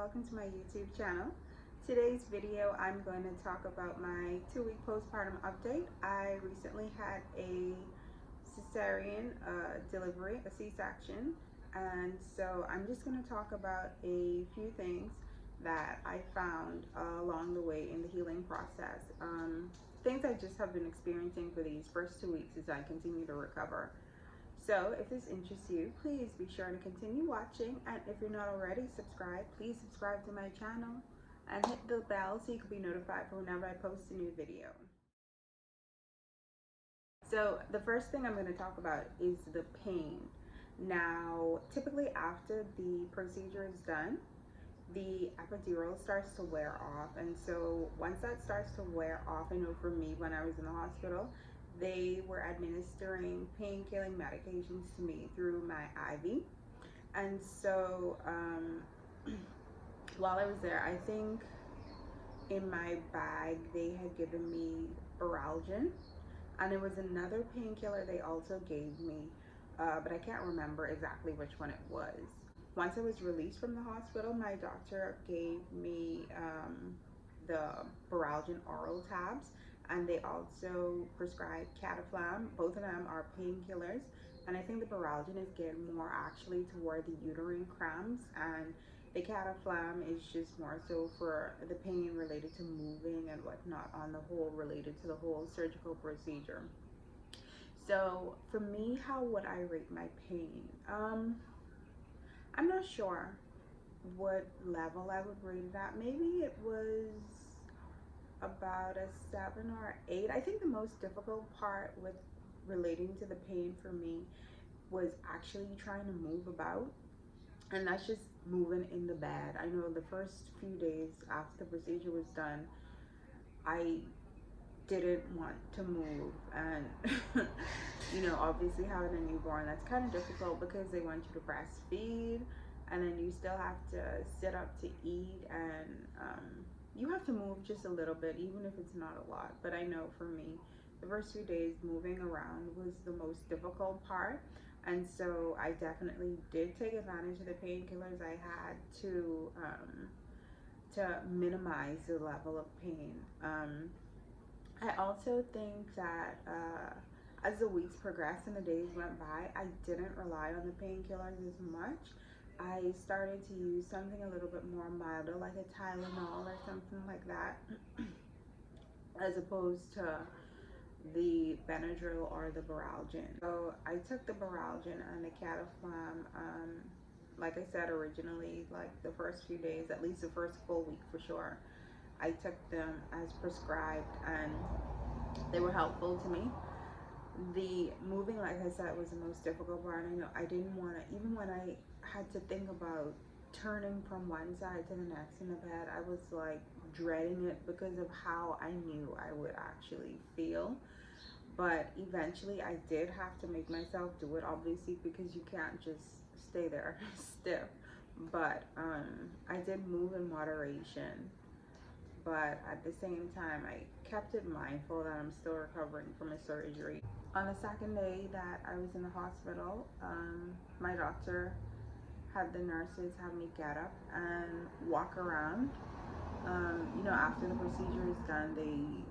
welcome to my YouTube channel. Today's video I'm going to talk about my 2-week postpartum update. I recently had a cesarean delivery, a C-section, and so I'm just going to talk about a few things that I found along the way in the healing process. Things I just have been experiencing for these first 2 weeks as I continue to recover. So if this interests you, please be sure to continue watching, and if you're not already subscribed, please subscribe to my channel and hit the bell so you can be notified for whenever I post a new video. So the first thing I'm going to talk about is the pain. Now, typically after the procedure is done, the epidural starts to wear off, and so once that starts to wear off, I know for me when I was in the hospital, they were administering pain-killing medications to me through my IV. And so while I was there, I think in my bag they had given me Baralgin, and it was another painkiller they also gave me, but I can't remember exactly which one it was. Once I was released from the hospital, my doctor gave me the Baralgin oral tabs, and they also prescribed Cataflam. Both of them are painkillers, and I think the Baralgin is geared more actually toward the uterine cramps, and the Cataflam is just more so for the pain related to moving and whatnot, on the whole related to the whole surgical procedure. So for me, how would I rate my pain? I'm not sure what level I would rate it at. Maybe it was about a 7 or 8. I think the most difficult part with relating to the pain for me was actually trying to move about, and that's just moving in the bed. I know the first few days after the procedure was done, I didn't want to move, and you know, obviously having a newborn, that's kind of difficult because they want you to breastfeed, and then you still have to sit up to eat, and you have to move just a little bit, even if it's not a lot. But I know for me, the first few days moving around was the most difficult part, and so I definitely did take advantage of the painkillers I had to minimize the level of pain. I also think that as the weeks progressed and the days went by, I didn't rely on the painkillers as much. I started to use something a little bit more milder, like a Tylenol or something like that, as opposed to the Benadryl or the Baralgin. So I took the Baralgin and the Cataflam, like I said originally, like the first few days, at least the first full week for sure, I took them as prescribed, and they were helpful to me. The moving, like I said, was the most difficult part. I know I didn't want to, even when I had to think about turning from one side to the next in the bed, I was like dreading it because of how I knew I would actually feel. But eventually I did have to make myself do it, obviously, because you can't just stay there stiff. But I did move in moderation, but at the same time I kept it mindful that I'm still recovering from a surgery. On the second day that I was in the hospital, my doctor had the nurses have me get up and walk around. You know, after the procedure is done, they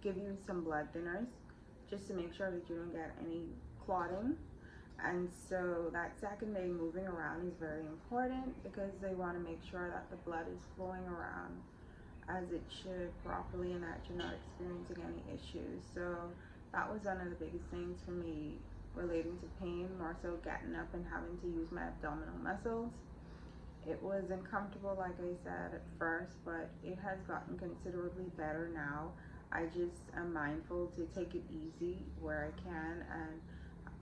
give you some blood thinners just to make sure that you don't get any clotting. And so that second day moving around is very important because they want to make sure that the blood is flowing around as it should properly and that you're not experiencing any issues. So that was one of the biggest things for me relating to pain, more so getting up and having to use my abdominal muscles. It was uncomfortable, like I said, at first, but it has gotten considerably better now. I just am mindful to take it easy where I can,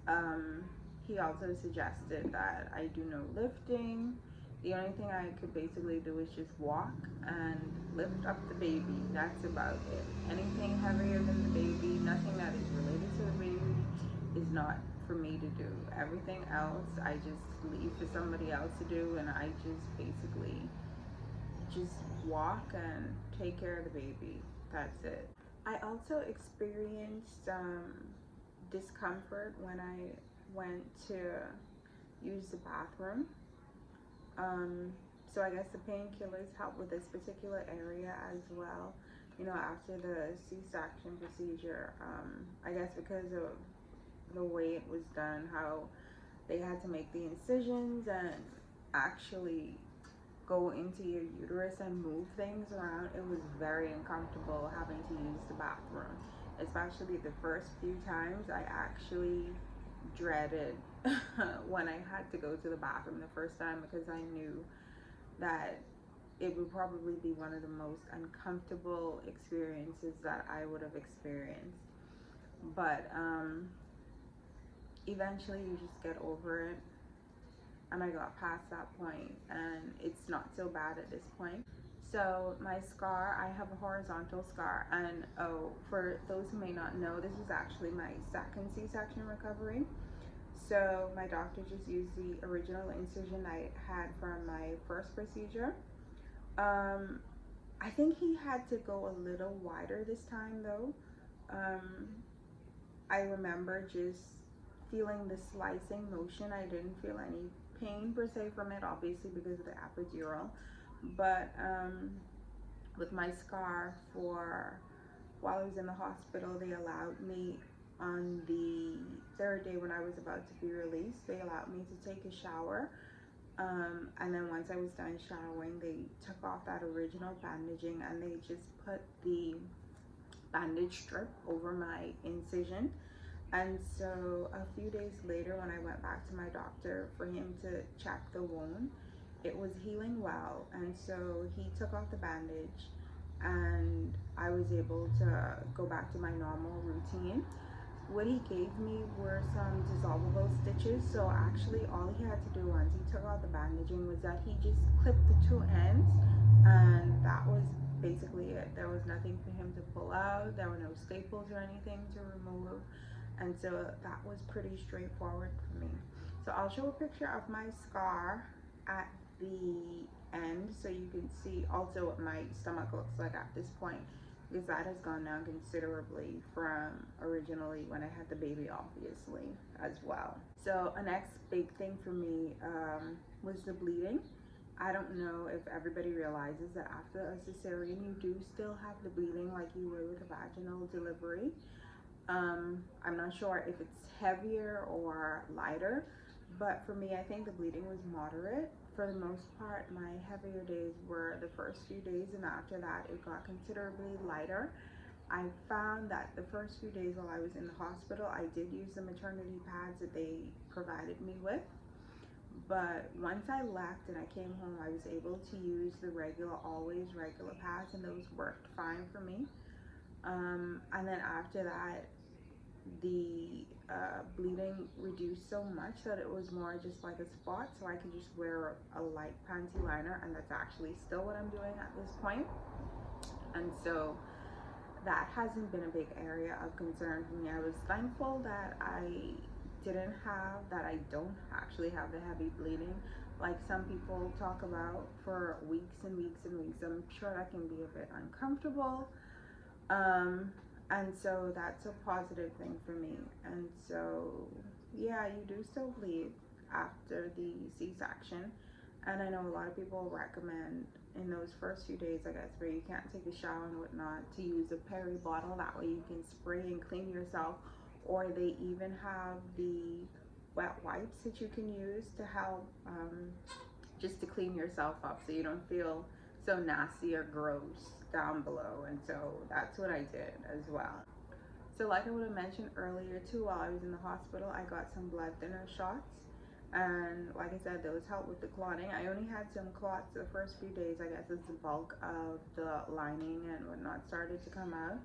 and he also suggested that I do no lifting. The only thing I could basically do is just walk and lift up the baby. That's about it. Anything heavier than the baby, nothing that is related to the baby, is not for me to do. Everything else I just leave for somebody else to do, and I just basically just walk and take care of the baby. That's it. I also experienced discomfort when I went to use the bathroom. So I guess the painkillers help with this particular area as well. You know, after the C-section procedure, I guess because of the way it was done, how they had to make the incisions and actually go into your uterus and move things around, it was very uncomfortable having to use the bathroom. Especially the first few times, I actually dreaded when I had to go to the bathroom the first time, because I knew that it would probably be one of the most uncomfortable experiences that I would have experienced. But eventually you just get over it, and I got past that point, and it's not so bad at this point. So my scar, I have a horizontal scar, and oh, for those who may not know, this is actually my second C-section recovery. So my doctor just used the original incision I had from my first procedure. I think he had to go a little wider this time though. I remember just feeling the slicing motion. I didn't feel any pain per se from it, obviously because of the epidural. But with my scar, for while I was in the hospital, they allowed me on the third day when I was about to be released, they allowed me to take a shower. And then once I was done showering, they took off that original bandaging and they just put the bandage strip over my incision. And so a few days later, when I went back to my doctor for him to check the wound, it was healing well. And so he took off the bandage and I was able to go back to my normal routine. What he gave me were some dissolvable stitches. So actually all he had to do once he took out the bandaging was that he just clipped the two ends, and that was basically it. There was nothing for him to pull out. There were no staples or anything to remove. And so that was pretty straightforward for me. So I'll show a picture of my scar at the end so you can see also what my stomach looks like at this point, because that has gone down considerably from originally when I had the baby, obviously, as well. So a next big thing for me was the bleeding. I don't know if everybody realizes that after a cesarean you do still have the bleeding like you would with a vaginal delivery. I'm not sure if it's heavier or lighter, but for me, I think the bleeding was moderate. For the most part, my heavier days were the first few days, and after that, it got considerably lighter. I found that the first few days while I was in the hospital, I did use the maternity pads that they provided me with. But once I left and I came home, I was able to use the always regular pads, and those worked fine for me. And then after that, the bleeding reduced so much that it was more just like a spot, so I could just wear a light panty liner, and that's actually still what I'm doing at this point. And so that hasn't been a big area of concern for me. I was thankful that I don't actually have the heavy bleeding like some people talk about for weeks and weeks and weeks. I'm sure that can be a bit uncomfortable. And so that's a positive thing for me. And so, yeah, you do still bleed after the C-section. And I know a lot of people recommend in those first few days, I guess, where you can't take a shower and whatnot, to use a peri bottle. That way you can spray and clean yourself. Or they even have the wet wipes that you can use to help just to clean yourself up so you don't feel so nasty or gross down below. And so that's what I did as well. So like I would have mentioned earlier too, while I was in the hospital, I got some blood thinner shots, and like I said, those help with the clotting. I only had some clots the first few days, I guess, as the bulk of the lining and whatnot started to come out.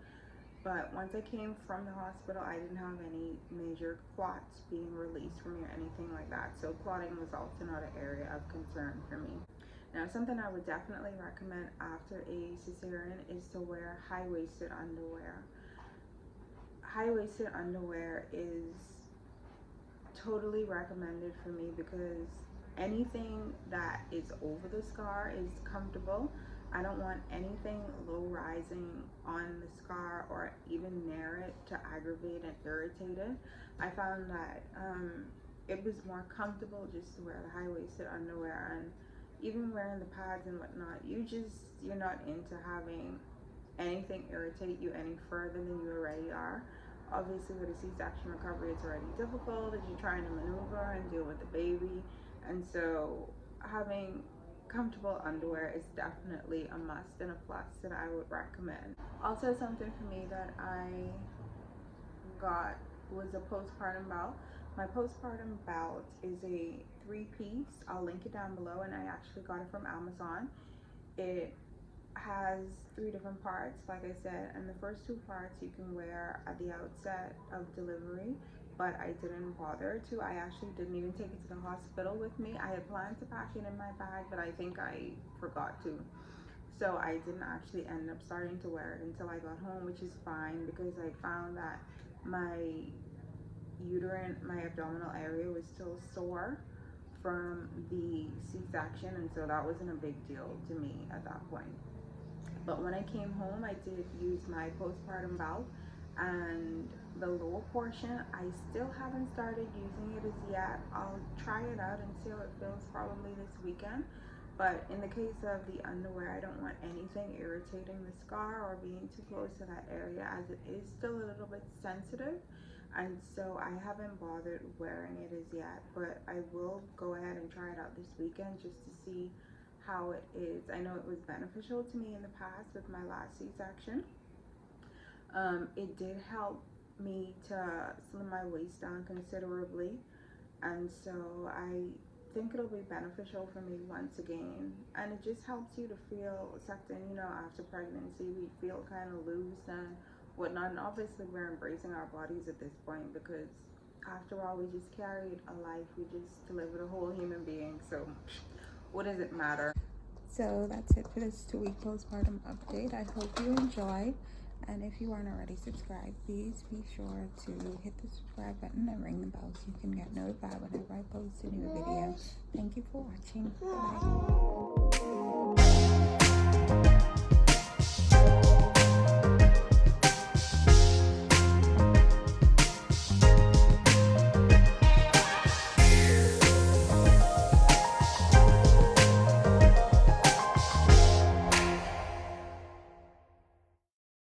But once I came from the hospital, I didn't have any major clots being released from me or anything like that. So clotting was also not an area of concern for me. Now, something I would definitely recommend after a cesarean is to wear high-waisted underwear. High-waisted underwear is totally recommended for me because anything that is over the scar is comfortable. I don't want anything low rising on the scar or even near it to aggravate and irritate it. I found that it was more comfortable just to wear the high-waisted underwear, and even wearing the pads and whatnot, you're not into having anything irritate you any further than you already are. Obviously, with a C-section recovery, it's already difficult as you're trying to maneuver and deal with the baby, and so having comfortable underwear is definitely a must and a plus that I would recommend. Also, something for me that I got was a postpartum belt. My postpartum belt is a 3-piece. I'll link it down below, and I actually got it from Amazon. It has 3 different parts, like I said, and the first 2 parts you can wear at the outset of delivery, but I didn't bother to. I actually didn't even take it to the hospital with me. I had planned to pack it in my bag, but I think I forgot to. So I didn't actually end up starting to wear it until I got home, which is fine because I found that my my abdominal area was still sore from the C-section, and so that wasn't a big deal to me at that point. But when I came home, I did use my postpartum belt, and the lower portion, I still haven't started using it as yet. I'll try it out and see how it feels probably this weekend. But in the case of the underwear, I don't want anything irritating the scar or being too close to that area, as it is still a little bit sensitive. And so I haven't bothered wearing it as yet, but I will go ahead and try it out this weekend just to see how it is. I know it was beneficial to me in the past with my last C-section. It did help me to slim my waist down considerably, and so I think it'll be beneficial for me once again. And it just helps you to feel sucked in. After pregnancy, we feel kind of loose and whatnot, and obviously we're embracing our bodies at this point because after all, we just carried a life. We just delivered a whole human being, so what does it matter? So that's it for this 2-week postpartum update. I hope you enjoy, and if you aren't already subscribed, please be sure to hit the subscribe button and ring the bell so you can get notified whenever I post a new video. Thank you for watching. Bye.